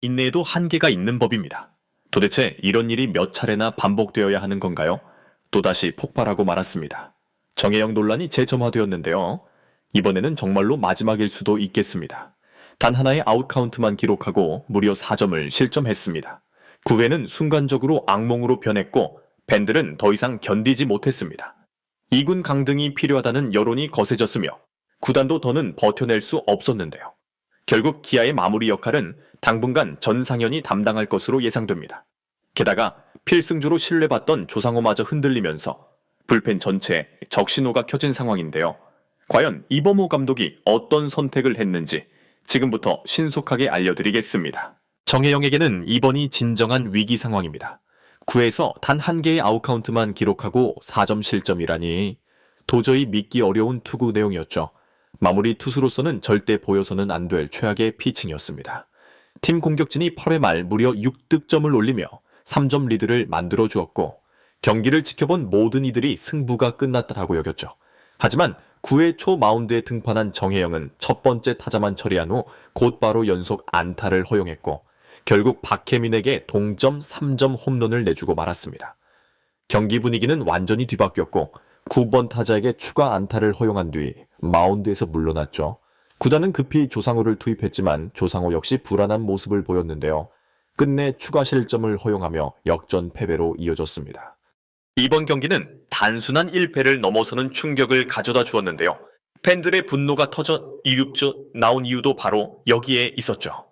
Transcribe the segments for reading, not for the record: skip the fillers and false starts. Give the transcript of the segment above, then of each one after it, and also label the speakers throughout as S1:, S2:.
S1: 인내에도 한계가 있는 법입니다. 도대체 이런 일이 몇 차례나 반복되어야 하는 건가요? 또다시 폭발하고 말았습니다. 정혜영 논란이 재점화되었는데요. 이번에는 정말로 마지막일 수도 있겠습니다. 단 하나의 아웃카운트만 기록하고 무려 4점을 실점했습니다. 9회는 순간적으로 악몽으로 변했고 팬들은 더 이상 견디지 못했습니다. 2군 강등이 필요하다는 여론이 거세졌으며 구단도 더는 버텨낼 수 없었는데요. 결국 기아의 마무리 역할은 당분간 전상현이 담당할 것으로 예상됩니다. 게다가 필승조로 신뢰받던 조상호마저 흔들리면서 불펜 전체에 적신호가 켜진 상황인데요. 과연 이범호 감독이 어떤 선택을 했는지 지금부터 신속하게 알려드리겠습니다. 정혜영에게는 이번이 진정한 위기 상황입니다. 9회에서 단 한 개의 아웃카운트만 기록하고 4점 실점이라니 도저히 믿기 어려운 투구 내용이었죠. 마무리 투수로서는 절대 보여서는 안 될 최악의 피칭이었습니다. 팀 공격진이 8회 말 무려 6득점을 올리며 3점 리드를 만들어 주었고 경기를 지켜본 모든 이들이 승부가 끝났다고 여겼죠. 하지만 9회 초 마운드에 등판한 정혜영은 첫 번째 타자만 처리한 후 곧바로 연속 안타를 허용했고 결국 박혜민에게 동점 3점 홈런을 내주고 말았습니다. 경기 분위기는 완전히 뒤바뀌었고 9번 타자에게 추가 안타를 허용한 뒤 마운드에서 물러났죠. 구단은 급히 조상우를 투입했지만 조상우 역시 불안한 모습을 보였는데요. 끝내 추가 실점을 허용하며 역전 패배로 이어졌습니다. 이번 경기는 단순한 1패를 넘어서는 충격을 가져다 주었는데요. 팬들의 분노가 나온 이유도 바로 여기에 있었죠.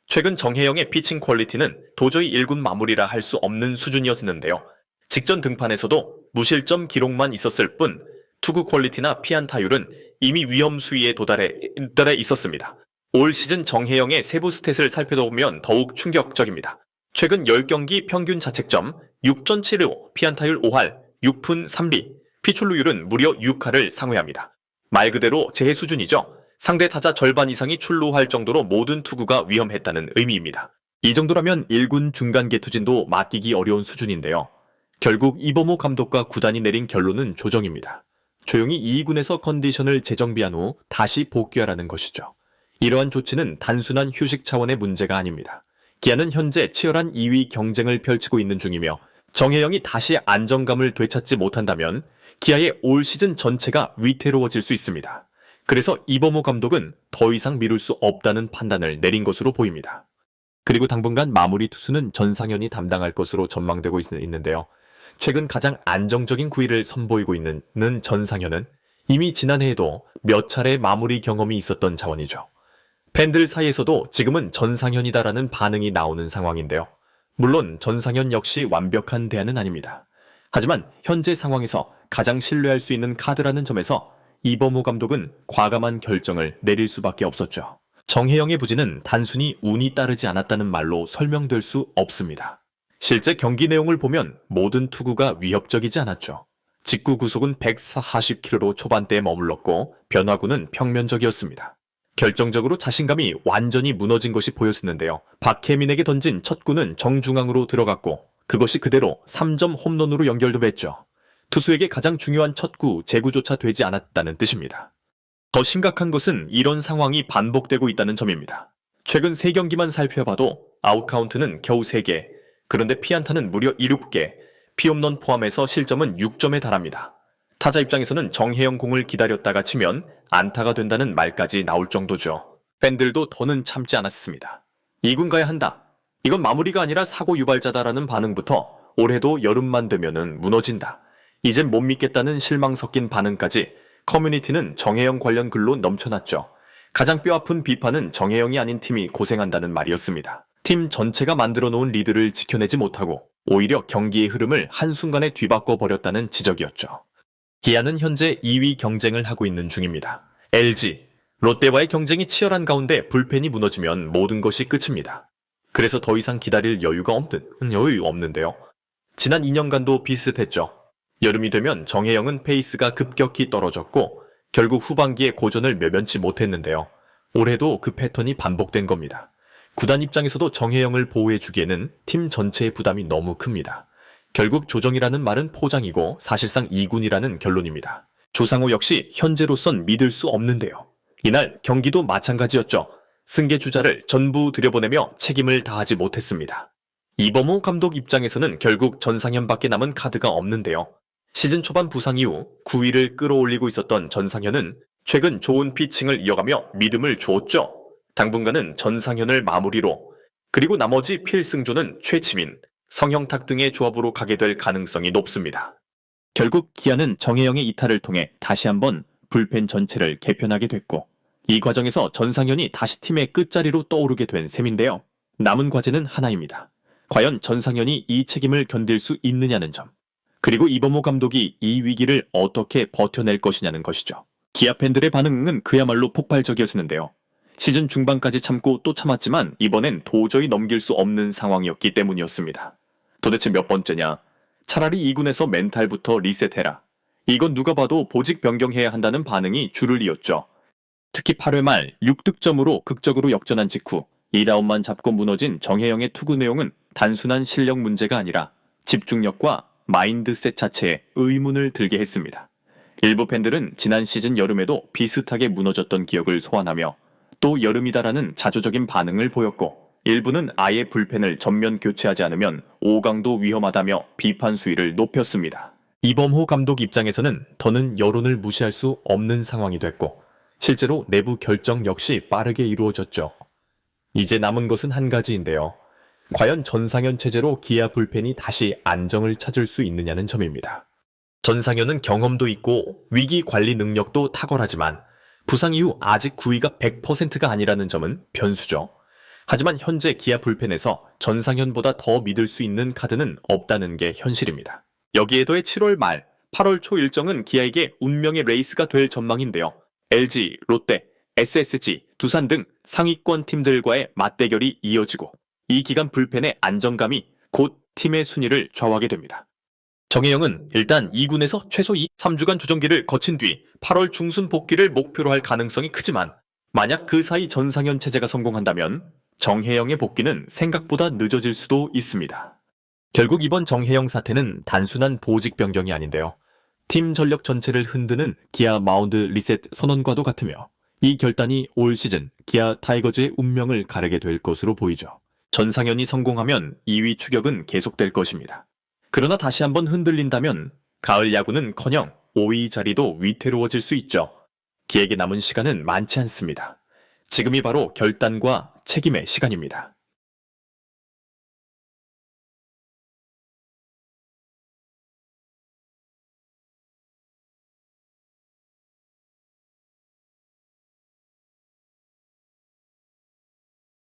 S1: 최근 정혜영의 피칭 퀄리티는 도저히 1군 마무리라 할 수 없는 수준이었는데요. 직전 등판에서도 무실점 기록만 있었을 뿐 투구 퀄리티나 피안타율은 이미 위험 수위에 도달해 있었습니다. 올 시즌 정혜영의 세부 스탯을 살펴보면 더욱 충격적입니다. 최근 10경기 평균 자책점 6.75, 피안타율 5할, 6푼 3리, 피출루율은 무려 6할을 상회합니다. 말 그대로 재해 수준이죠. 상대 타자 절반 이상이 출루할 정도로 모든 투구가 위험했다는 의미입니다. 이 정도라면 1군 중간 개투진도 맡기기 어려운 수준인데요. 결국 이범호 감독과 구단이 내린 결론은 조정입니다. 조용히 2군에서 컨디션을 재정비한 후 다시 복귀하라는 것이죠. 이러한 조치는 단순한 휴식 차원의 문제가 아닙니다. 기아는 현재 치열한 2위 경쟁을 펼치고 있는 중이며 정혜영이 다시 안정감을 되찾지 못한다면 기아의 올 시즌 전체가 위태로워질 수 있습니다. 그래서 이범호 감독은 더 이상 미룰 수 없다는 판단을 내린 것으로 보입니다. 그리고 당분간 마무리 투수는 전상현이 담당할 것으로 전망되고 있는데요. 최근 가장 안정적인 구위를 선보이고 있는 전상현은 이미 지난해에도 몇 차례 마무리 경험이 있었던 자원이죠. 팬들 사이에서도 지금은 전상현이다라는 반응이 나오는 상황인데요. 물론 전상현 역시 완벽한 대안은 아닙니다. 하지만 현재 상황에서 가장 신뢰할 수 있는 카드라는 점에서 이범호 감독은 과감한 결정을 내릴 수밖에 없었죠. 정혜영의 부진은 단순히 운이 따르지 않았다는 말로 설명될 수 없습니다. 실제 경기 내용을 보면 모든 투구가 위협적이지 않았죠. 직구 구속은 140km로 초반대에 머물렀고 변화구는 평면적이었습니다. 결정적으로 자신감이 완전히 무너진 것이 보였었는데요. 박혜민에게 던진 첫 구는 정중앙으로 들어갔고 그것이 그대로 3점 홈런으로 연결도 했죠. 투수에게 가장 중요한 첫 구 제구조차 되지 않았다는 뜻입니다. 더 심각한 것은 이런 상황이 반복되고 있다는 점입니다. 최근 3경기만 살펴봐도 아웃카운트는 겨우 3개, 그런데 피안타는 무려 7개, 피홈런 포함해서 실점은 6점에 달합니다. 타자 입장에서는 정혜영 공을 기다렸다가 치면 안타가 된다는 말까지 나올 정도죠. 팬들도 더는 참지 않았습니다. 2군 가야 한다. 이건 마무리가 아니라 사고 유발자다라는 반응부터 올해도 여름만 되면은 무너진다. 이젠 못 믿겠다는 실망 섞인 반응까지 커뮤니티는 정혜영 관련 글로 넘쳐났죠. 가장 뼈아픈 비판은 정혜영이 아닌 팀이 고생한다는 말이었습니다. 팀 전체가 만들어 놓은 리드를 지켜내지 못하고 오히려 경기의 흐름을 한순간에 뒤바꿔 버렸다는 지적이었죠. 기아는 현재 2위 경쟁을 하고 있는 중입니다. LG, 롯데와의 경쟁이 치열한 가운데 불펜이 무너지면 모든 것이 끝입니다. 그래서 더 이상 기다릴 여유 없는데요. 지난 2년간도 비슷했죠. 여름이 되면 정혜영은 페이스가 급격히 떨어졌고 결국 후반기에 고전을 면치 못했는데요. 올해도 그 패턴이 반복된 겁니다. 구단 입장에서도 정혜영을 보호해주기에는 팀 전체의 부담이 너무 큽니다. 결국 조정이라는 말은 포장이고 사실상 2군이라는 결론입니다. 조상우 역시 현재로선 믿을 수 없는데요. 이날 경기도 마찬가지였죠. 승계 주자를 전부 들여보내며 책임을 다하지 못했습니다. 이범호 감독 입장에서는 결국 전상현밖에 남은 카드가 없는데요. 시즌 초반 부상 이후 9위를 끌어올리고 있었던 전상현은 최근 좋은 피칭을 이어가며 믿음을 주었죠. 당분간은 전상현을 마무리로, 그리고 나머지 필승조는 최치민, 성형탁 등의 조합으로 가게 될 가능성이 높습니다. 결국 기아는 정혜영의 이탈을 통해 다시 한번 불펜 전체를 개편하게 됐고, 이 과정에서 전상현이 다시 팀의 끝자리로 떠오르게 된 셈인데요. 남은 과제는 하나입니다. 과연 전상현이 이 책임을 견딜 수 있느냐는 점, 그리고 이범호 감독이 이 위기를 어떻게 버텨낼 것이냐는 것이죠. 기아 팬들의 반응은 그야말로 폭발적이었는데요. 시즌 중반까지 참고 또 참았지만 이번엔 도저히 넘길 수 없는 상황이었기 때문이었습니다. 도대체 몇 번째냐? 차라리 2군에서 멘탈부터 리셋해라. 이건 누가 봐도 보직 변경해야 한다는 반응이 줄을 이었죠. 특히 8회 말 6득점으로 극적으로 역전한 직후 2다운만 잡고 무너진 정혜영의 투구 내용은 단순한 실력 문제가 아니라 집중력과 마인드셋 자체에 의문을 들게 했습니다. 일부 팬들은 지난 시즌 여름에도 비슷하게 무너졌던 기억을 소환하며 또 여름이다라는 자조적인 반응을 보였고, 일부는 아예 불펜을 전면 교체하지 않으면 5강도 위험하다며 비판 수위를 높였습니다. 이범호 감독 입장에서는 더는 여론을 무시할 수 없는 상황이 됐고, 실제로 내부 결정 역시 빠르게 이루어졌죠. 이제 남은 것은 한 가지인데요. 과연 전상현 체제로 기아 불펜이 다시 안정을 찾을 수 있느냐는 점입니다. 전상현은 경험도 있고 위기 관리 능력도 탁월하지만 부상 이후 아직 9위가 100%가 아니라는 점은 변수죠. 하지만 현재 기아 불펜에서 전상현보다 더 믿을 수 있는 카드는 없다는 게 현실입니다. 여기에 더해 7월 말, 8월 초 일정은 기아에게 운명의 레이스가 될 전망인데요. LG, 롯데, SSG, 두산 등 상위권 팀들과의 맞대결이 이어지고, 이 기간 불펜의 안정감이 곧 팀의 순위를 좌우하게 됩니다. 정혜영은 일단 2군에서 최소 3주간 조정기를 거친 뒤 8월 중순 복귀를 목표로 할 가능성이 크지만, 만약 그 사이 전상현 체제가 성공한다면 정혜영의 복귀는 생각보다 늦어질 수도 있습니다. 결국 이번 정혜영 사태는 단순한 보직 변경이 아닌데요. 팀 전력 전체를 흔드는 기아 마운드 리셋 선언과도 같으며, 이 결단이 올 시즌 기아 타이거즈의 운명을 가르게 될 것으로 보이죠. 전상현이 성공하면 2위 추격은 계속될 것입니다. 그러나 다시 한번 흔들린다면 가을 야구는커녕 5위 자리도 위태로워질 수 있죠. 기에게 남은 시간은 많지 않습니다. 지금이 바로 결단과 책임의 시간입니다.